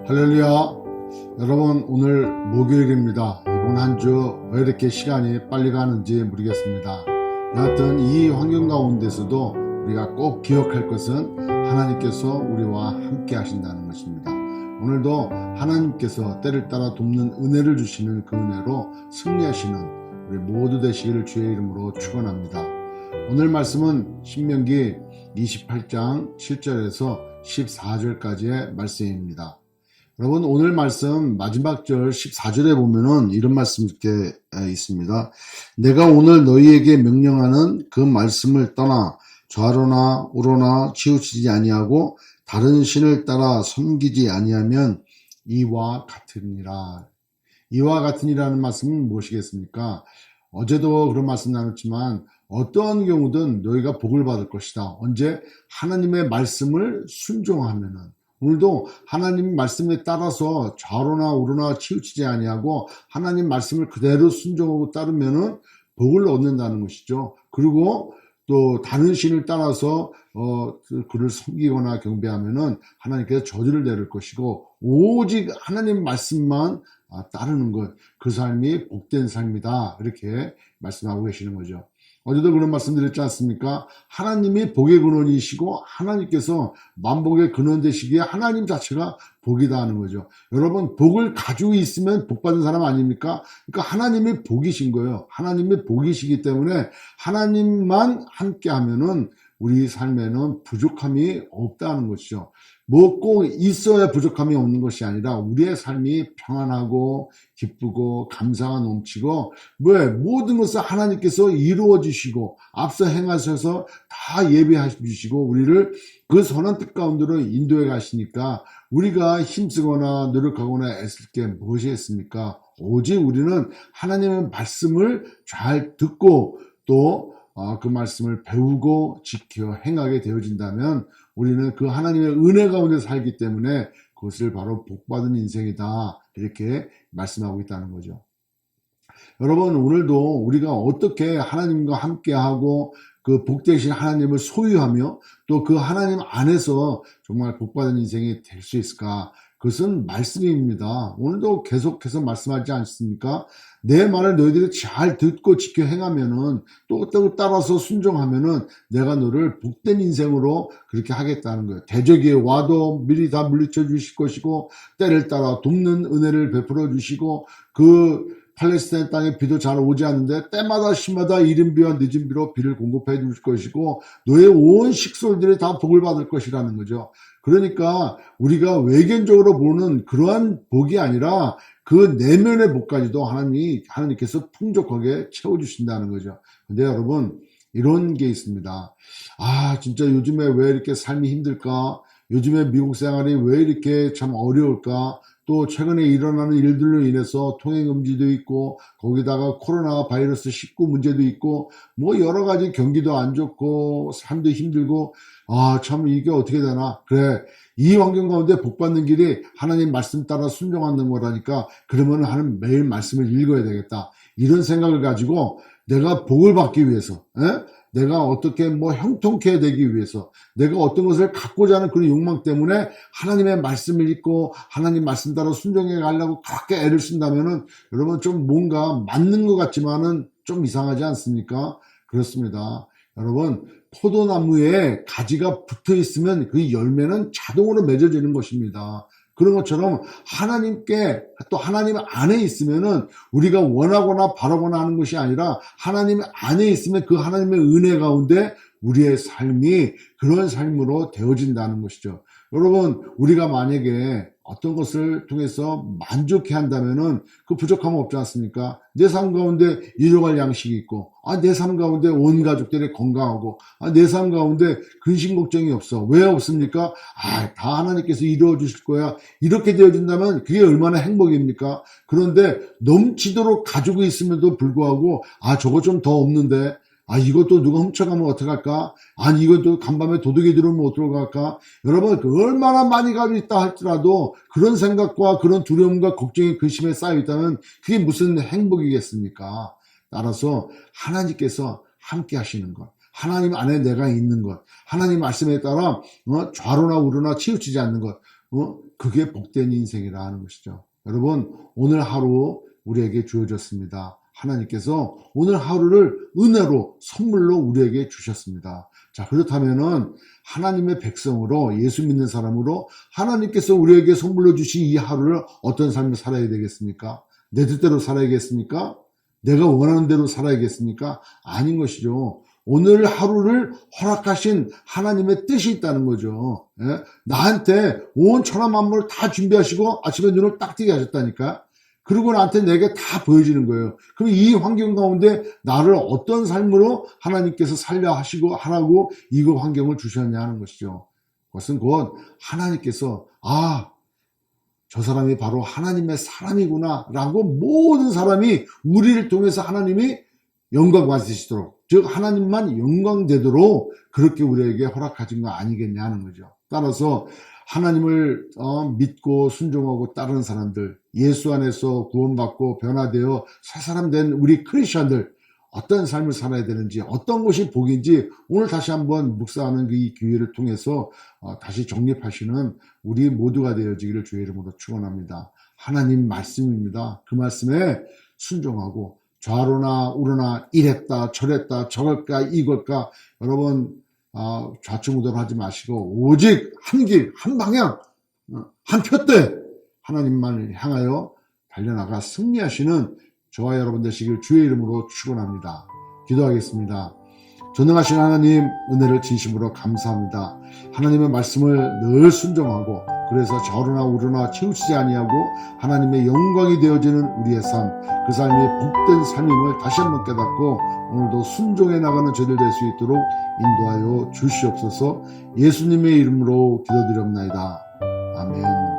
할렐루야. 여러분, 오늘 목요일입니다. 이번 한 주 왜 이렇게 시간이 빨리 가는지 모르겠습니다. 여하튼 이 환경 가운데서도 우리가 꼭 기억할 것은 하나님께서 우리와 함께 하신다는 것입니다. 오늘도 하나님께서 때를 따라 돕는 은혜를 주시는 그 은혜로 승리하시는 우리 모두 되시기를 주의 이름으로 축원합니다. 오늘 말씀은 신명기 28장 7절에서 14절까지의 말씀입니다. 여러분, 오늘 말씀 마지막 절 14절에 보면은 이런 말씀이 이렇게 있습니다. 내가 오늘 너희에게 명령하는 그 말씀을 떠나 좌로나 우로나 치우치지 아니하고 다른 신을 따라 섬기지 아니하면 이와 같으니라. 이와 같으니라는 말씀은 무엇이겠습니까? 어제도 그런 말씀 나눴지만 어떠한 경우든 너희가 복을 받을 것이다. 언제? 하나님의 말씀을 순종하면은. 오늘도 하나님 말씀에 따라서 좌로나 우로나 치우치지 아니하고 하나님 말씀을 그대로 순종하고 따르면은 복을 얻는다는 것이죠. 그리고 또 다른 신을 따라서 그를 섬기거나 경배하면은 하나님께서 저주를 내릴 것이고 오직 하나님 말씀만 따르는 것, 그 삶이 복된 삶이다. 이렇게 말씀하고 계시는 거죠. 어제도 그런 말씀 드렸지 않습니까? 하나님이 복의 근원이시고 하나님께서 만복의 근원 되시기에 하나님 자체가 복이다 하는 거죠. 여러분, 복을 가지고 있으면 복 받은 사람 아닙니까? 그러니까 하나님이 복이신 거예요. 하나님이 복이시기 때문에 하나님만 함께 하면은 우리 삶에는 부족함이 없다는 것이죠. 뭐 꼭 있어야 부족함이 없는 것이 아니라 우리의 삶이 평안하고 기쁘고 감사가 넘치고 모든 것을 하나님께서 이루어 주시고 앞서 행하셔서 다 예배해 주시고 우리를 그 선한 뜻 가운데로 인도해 가시니까 우리가 힘쓰거나 노력하거나 애쓸 게 무엇이겠습니까? 오직 우리는 하나님의 말씀을 잘 듣고 또 그 말씀을 배우고 지켜 행하게 되어진다면 우리는 그 하나님의 은혜 가운데 살기 때문에 그것을 바로 복받은 인생이다. 이렇게 말씀하고 있다는 거죠. 여러분, 오늘도 우리가 어떻게 하나님과 함께하고 그 복되신 하나님을 소유하며 또 그 하나님 안에서 정말 복받은 인생이 될 수 있을까? 그것은 말씀입니다. 오늘도 계속해서 말씀하지 않습니까? 내 말을 너희들이 잘 듣고 지켜 행하면은 또 따라서 순종하면은 내가 너를 복된 인생으로 그렇게 하겠다는 거예요. 대적이 와도 미리 다 물리쳐 주실 것이고 때를 따라 돕는 은혜를 베풀어 주시고 그 팔레스타인 땅에 비도 잘 오지 않는데 때마다 시마다 이른 비와 늦은 비로 비를 공급해 줄 것이고 너의 온 식솔들이 다 복을 받을 것이라는 거죠. 그러니까 우리가 외견적으로 보는 그러한 복이 아니라 그 내면의 복까지도 하나님께서 풍족하게 채워주신다는 거죠. 근데 여러분, 이런 게 있습니다. 진짜 요즘에 왜 이렇게 삶이 힘들까? 요즘에 미국 생활이 왜 이렇게 참 어려울까? 또 최근에 일어나는 일들로 인해서 통행금지도 있고 거기다가 코로나 바이러스 19 문제도 있고 뭐 여러 가지 경기도 안 좋고 삶도 힘들고 참 이게 어떻게 되나. 그래, 이 환경 가운데 복 받는 길이 하나님 말씀 따라 순종하는 거라니까 그러면 하는 매일 말씀을 읽어야 되겠다. 이런 생각을 가지고 내가 복을 받기 위해서 내가 어떻게 형통케 되기 위해서 내가 어떤 것을 갖고자 하는 그런 욕망 때문에 하나님의 말씀을 읽고 하나님 말씀 따라 순종해 가려고 그렇게 애를 쓴다면은 여러분 좀 뭔가 맞는 것 같지만은 좀 이상하지 않습니까? 그렇습니다. 여러분, 포도나무에 가지가 붙어 있으면 그 열매는 자동으로 맺어지는 것입니다. 그런 것처럼 하나님께 또 하나님 안에 있으면은 우리가 원하거나 바라거나 하는 것이 아니라 하나님 안에 있으면 그 하나님의 은혜 가운데 우리의 삶이 그런 삶으로 되어진다는 것이죠. 여러분, 우리가 만약에 어떤 것을 통해서 만족해 한다면은 그 부족함은 없지 않습니까? 내 삶 가운데 일용할 양식이 있고, 내 삶 가운데 온 가족들이 건강하고, 내 삶 가운데 근심 걱정이 없어. 왜 없습니까? 다 하나님께서 이루어 주실 거야. 이렇게 되어진다면 그게 얼마나 행복입니까? 그런데 넘치도록 가지고 있음에도 불구하고, 저거 좀 더 없는데, 이것도 누가 훔쳐가면 어떡할까? 이것도 간밤에 도둑이 들어오면 어떡할까? 여러분, 얼마나 많이 가지고 있다 할지라도 그런 생각과 그런 두려움과 걱정이 근심에 쌓여 있다면 그게 무슨 행복이겠습니까? 따라서 하나님께서 함께 하시는 것, 하나님 안에 내가 있는 것, 하나님 말씀에 따라 좌로나 우로나 치우치지 않는 것, 그게 복된 인생이라 하는 것이죠. 여러분, 오늘 하루 우리에게 주어졌습니다. 하나님께서 오늘 하루를 은혜로 선물로 우리에게 주셨습니다. 자, 그렇다면은 하나님의 백성으로 예수 믿는 사람으로 하나님께서 우리에게 선물로 주신 이 하루를 어떤 삶을 살아야 되겠습니까? 내 뜻대로 살아야겠습니까? 내가 원하는 대로 살아야겠습니까? 아닌 것이죠. 오늘 하루를 허락하신 하나님의 뜻이 있다는 거죠. 예? 나한테 온 천하 만물을 다 준비하시고 아침에 눈을 딱 뜨게 하셨다니까. 그리고 나한테 내게 다 보여지는 거예요. 그럼 이 환경 가운데 나를 어떤 삶으로 하나님께서 살려 하시고 하라고 이 환경을 주셨냐 하는 것이죠. 그것은 곧 하나님께서 저 사람이 바로 하나님의 사람이구나 라고 모든 사람이 우리를 통해서 하나님이 영광 받으시도록, 즉 하나님만 영광되도록 그렇게 우리에게 허락하신 거 아니겠냐 하는 거죠. 따라서 하나님을 믿고 순종하고 따르는 사람들, 예수 안에서 구원받고 변화되어 새 사람 된 우리 크리스천들, 어떤 삶을 살아야 되는지, 어떤 것이 복인지 오늘 다시 한번 묵상하는 이 기회를 통해서 다시 정립하시는 우리 모두가 되어지기를 주의 이름으로 축원합니다. 하나님 말씀입니다. 그 말씀에 순종하고 좌로나 우로나 이랬다 저랬다 저럴까 이걸까 여러분 좌충우돌하지 마시고 오직 한 길, 한 방향, 한 표대 하나님만을 향하여 달려나가 승리하시는 저와 여러분 되시길 주의 이름으로 축원합니다. 기도하겠습니다. 전능하신 하나님 은혜를 진심으로 감사합니다. 하나님의 말씀을 늘 순종하고 그래서 저로나 우로나 치우치지 아니하고 하나님의 영광이 되어지는 우리의 삶, 그 삶이 복된 삶임을 다시 한번 깨닫고 오늘도 순종해 나가는 저들 될 수 있도록 인도하여 주시옵소서. 예수님의 이름으로 기도드렸나이다. 아멘.